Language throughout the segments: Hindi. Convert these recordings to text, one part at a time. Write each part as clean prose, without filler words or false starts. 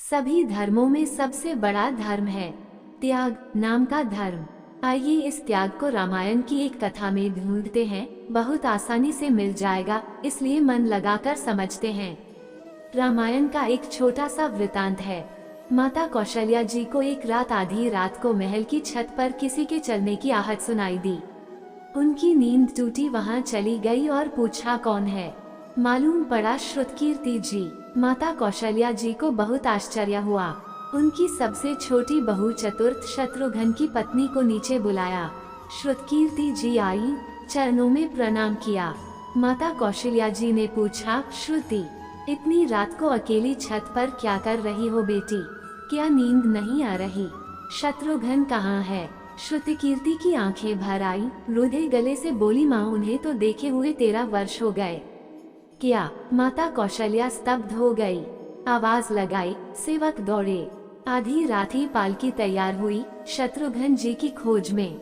सभी धर्मों में सबसे बड़ा धर्म है त्याग नाम का धर्म। आइए इस त्याग को रामायण की एक कथा में ढूंढते हैं। बहुत आसानी से मिल जाएगा, इसलिए मन लगाकर समझते हैं। रामायण का एक छोटा सा वृतांत है। माता कौशल्या जी को एक रात आधी रात को महल की छत पर किसी के चलने की आहट सुनाई दी। उनकी नींद टूटी वहां चली गई और पूछा कौन है। मालूम पड़ा श्रुतकीर्ति जी। माता कौशल्या जी को बहुत आश्चर्य हुआ। उनकी सबसे छोटी बहू चतुर्थ शत्रुघ्न की पत्नी को नीचे बुलाया। श्रुतकीर्ति जी आई, चरणों में प्रणाम किया। माता कौशल्या जी ने पूछा, श्रुति इतनी रात को अकेली छत पर क्या कर रही हो बेटी? क्या नींद नहीं आ रही? शत्रुघ्न कहाँ है? श्रुतिकीर्ति की आंखें भर आई, रुधे गले से बोली, माँ उन्हें तो देखे हुए 13 वर्ष हो गए। क्या? माता कौशल्या स्तब्ध हो गई। आवाज लगाई, सेवक दौड़े। आधी रात ही पालकी तैयार हुई शत्रुघ्न जी की खोज में।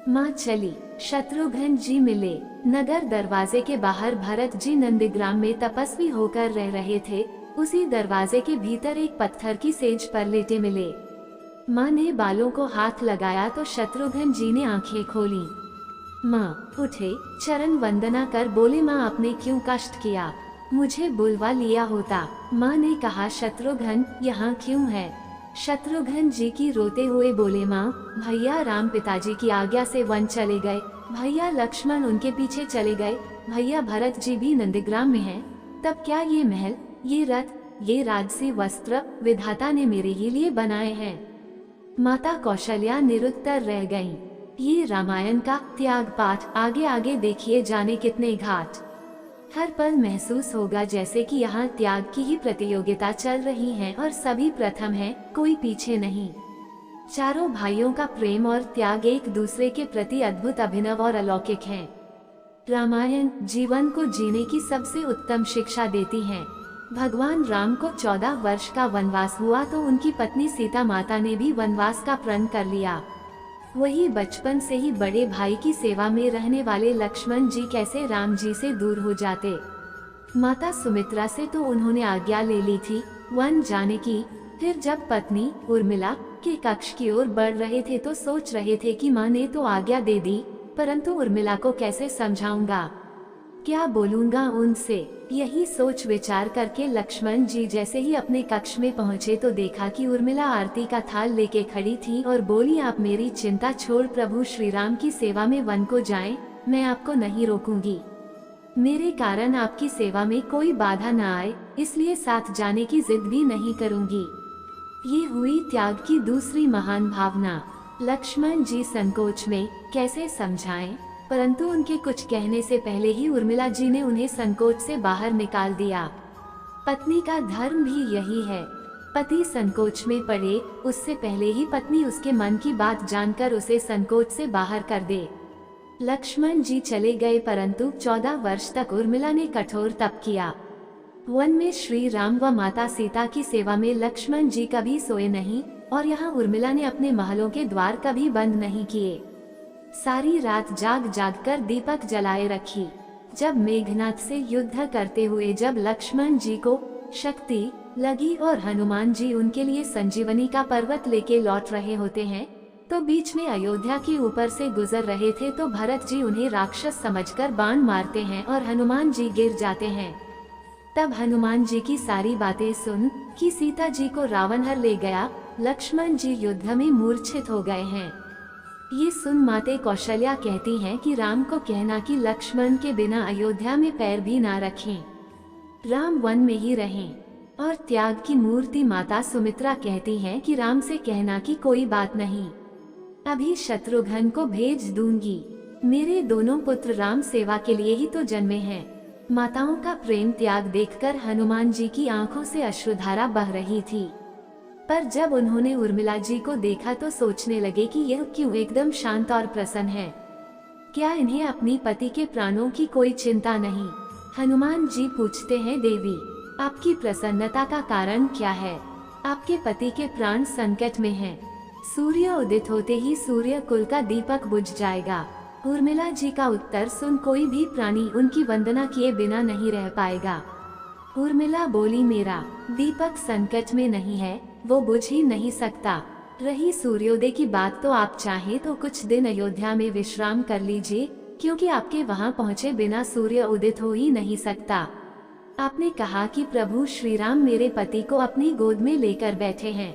माँ चली, शत्रुघ्न जी मिले। नगर दरवाजे के बाहर भरत जी नंदीग्राम में तपस्वी होकर रह रहे थे। उसी दरवाजे के भीतर एक पत्थर की सेज पर लेटे मिले। माँ ने बालों को हाथ लगाया तो शत्रुघ्न जी ने आंखें खोली। माँ उठे, चरण वंदना कर बोले, माँ आपने क्यों कष्ट किया? मुझे बुलवा लिया होता। माँ ने कहा, शत्रुघ्न यहाँ क्यों है? शत्रुघ्न जी की रोते हुए बोले, माँ भैया राम पिताजी की आज्ञा से वन चले गए, भैया लक्ष्मण उनके पीछे चले गए, भैया भरत जी भी नंदीग्राम में हैं। तब क्या ये महल, ये रथ, ये राजसी वस्त्र विधाता ने मेरे ही लिए बनाए हैं? माता कौशल्या निरुत्तर रह गईं। ये रामायण का त्याग पाठ आगे आगे देखिए जाने कितने घाट। हर पल महसूस होगा जैसे कि यहाँ त्याग की ही प्रतियोगिता चल रही है और सभी प्रथम है, कोई पीछे नहीं। चारों भाइयों का प्रेम और त्याग एक दूसरे के प्रति अद्भुत, अभिनव और अलौकिक है। रामायण जीवन को जीने की सबसे उत्तम शिक्षा देती है। भगवान राम को 14 वर्ष का वनवास हुआ तो उनकी पत्नी सीता माता ने भी वनवास का प्रण कर लिया। वही बचपन से ही बड़े भाई की सेवा में रहने वाले लक्ष्मण जी कैसे राम जी से दूर हो जाते? माता सुमित्रा से तो उन्होंने आज्ञा ले ली थी वन जाने की। फिर जब पत्नी उर्मिला के कक्ष की ओर बढ़ रहे थे तो सोच रहे थे कि माँ ने तो आज्ञा दे दी, परंतु उर्मिला को कैसे समझाऊंगा, क्या बोलूंगा उनसे? यही सोच विचार करके लक्ष्मण जी जैसे ही अपने कक्ष में पहुँचे तो देखा कि उर्मिला आरती का थाल लेके खड़ी थी और बोली, आप मेरी चिंता छोड़ प्रभु श्री राम की सेवा में वन को जाएं, मैं आपको नहीं रोकूंगी। मेरे कारण आपकी सेवा में कोई बाधा न आए, इसलिए साथ जाने की जिद भी नहीं करूंगी। ये हुई त्याग की दूसरी महान भावना। लक्ष्मण जी संकोच में, कैसे समझाएं? परंतु उनके कुछ कहने से पहले ही उर्मिला जी ने उन्हें संकोच से बाहर निकाल दिया। पत्नी का धर्म भी यही है। पति संकोच में पड़े उससे पहले ही पत्नी उसके मन की बात जानकर उसे संकोच से बाहर कर दे। लक्ष्मण जी चले गए, परंतु 14 वर्ष तक उर्मिला ने कठोर तप किया। वन में श्री राम व माता सीता की सेवा में लक्ष्मण जी कभी सोए नहीं और यहाँ उर्मिला ने अपने महलों के द्वार कभी बंद नहीं किए। सारी रात जाग जाग कर दीपक जलाए रखी। जब मेघनाथ से युद्ध करते हुए जब लक्ष्मण जी को शक्ति लगी और हनुमान जी उनके लिए संजीवनी का पर्वत लेके लौट रहे होते हैं, तो बीच में अयोध्या के ऊपर से गुजर रहे थे तो भरत जी उन्हें राक्षस समझकर बाण मारते हैं और हनुमान जी गिर जाते हैं। तब हनुमान जी की सारी बातें सुन कि सीता जी को रावण हर ले गया, लक्ष्मण जी युद्ध में मूर्छित हो गए हैं। ये सुन माते कौशल्या कहती हैं कि राम को कहना कि लक्ष्मण के बिना अयोध्या में पैर भी ना रखें, राम वन में ही रहें। और त्याग की मूर्ति माता सुमित्रा कहती हैं कि राम से कहना कि कोई बात नहीं, अभी शत्रुघ्न को भेज दूंगी, मेरे दोनों पुत्र राम सेवा के लिए ही तो जन्मे हैं। माताओं का प्रेम त्याग देखकर हनुमान जी की आंखों से अश्रुधारा बह रही थी। पर जब उन्होंने उर्मिला जी को देखा तो सोचने लगे कि यह क्यों एकदम शांत और प्रसन्न है। क्या इन्हें अपनी पति के प्राणों की कोई चिंता नहीं? हनुमान जी पूछते हैं, देवी आपकी प्रसन्नता का कारण क्या है? आपके पति के प्राण संकट में हैं। सूर्य उदित होते ही सूर्य कुल का दीपक बुझ जाएगा। उर्मिला जी का उत्तर सुन कोई भी प्राणी उनकी वंदना किए बिना नहीं रह पाएगा। उर्मिला बोली, मेरा दीपक संकट में नहीं है, वो बुझ ही नहीं सकता। रही सूर्योदय की बात, तो आप चाहें तो कुछ दिन अयोध्या में विश्राम कर लीजिए, क्योंकि आपके वहां पहुंचे बिना सूर्य उदित हो ही नहीं सकता। आपने कहा कि प्रभु श्री राम मेरे पति को अपनी गोद में लेकर बैठे हैं।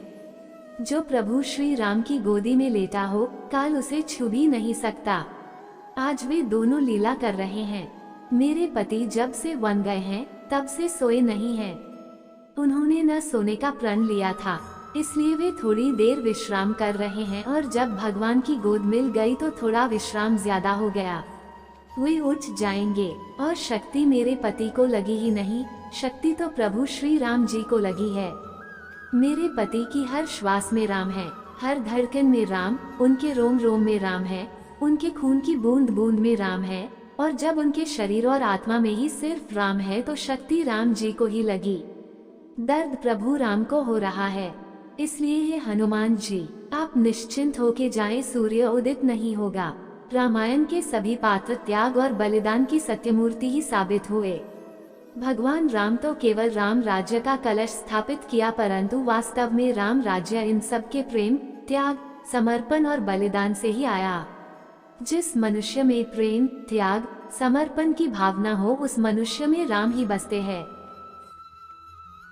जो प्रभु श्री राम की गोदी में लेटा हो, काल उसे छू भी नहीं सकता। आज वे दोनों लीला कर रहे हैं। मेरे पति जब से वन गए हैं, तब से सोए नहीं हैं। उन्होंने न सोने का प्रण लिया था, इसलिए वे थोड़ी देर विश्राम कर रहे हैं, और जब भगवान की गोद मिल गई तो थोड़ा विश्राम ज्यादा हो गया। वे उठ जाएंगे। और शक्ति मेरे पति को लगी ही नहीं, शक्ति तो प्रभु श्री राम जी को लगी है। मेरे पति की हर श्वास में राम है, हर धड़कन में राम, उनके रोम रोम में राम है, उनके खून की बूंद बूंद में राम है। और जब उनके शरीर और आत्मा में ही सिर्फ राम है, तो शक्ति राम जी को ही लगी। दर्द प्रभु राम को हो रहा है, इसलिए हे हनुमान जी, आप निश्चिंत होके जाएं, सूर्य उदित नहीं होगा। रामायण के सभी पात्र त्याग और बलिदान की सत्यमूर्ति ही साबित हुए। भगवान राम तो केवल राम राज्य का कलश स्थापित किया, परंतु वास्तव में राम राज्य इन सब के प्रेम, त्याग, समर्पण और बलिदान से ही आया। जिस मनुष्य में प्रेम, त्याग, समर्पण की भावना हो, उस मनुष्य में राम ही बसते हैं।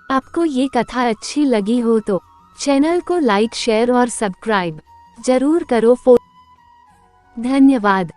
आपको ये कथा अच्छी लगी हो तो चैनल को लाइक, शेयर और सब्सक्राइब जरूर करो। धन्यवाद।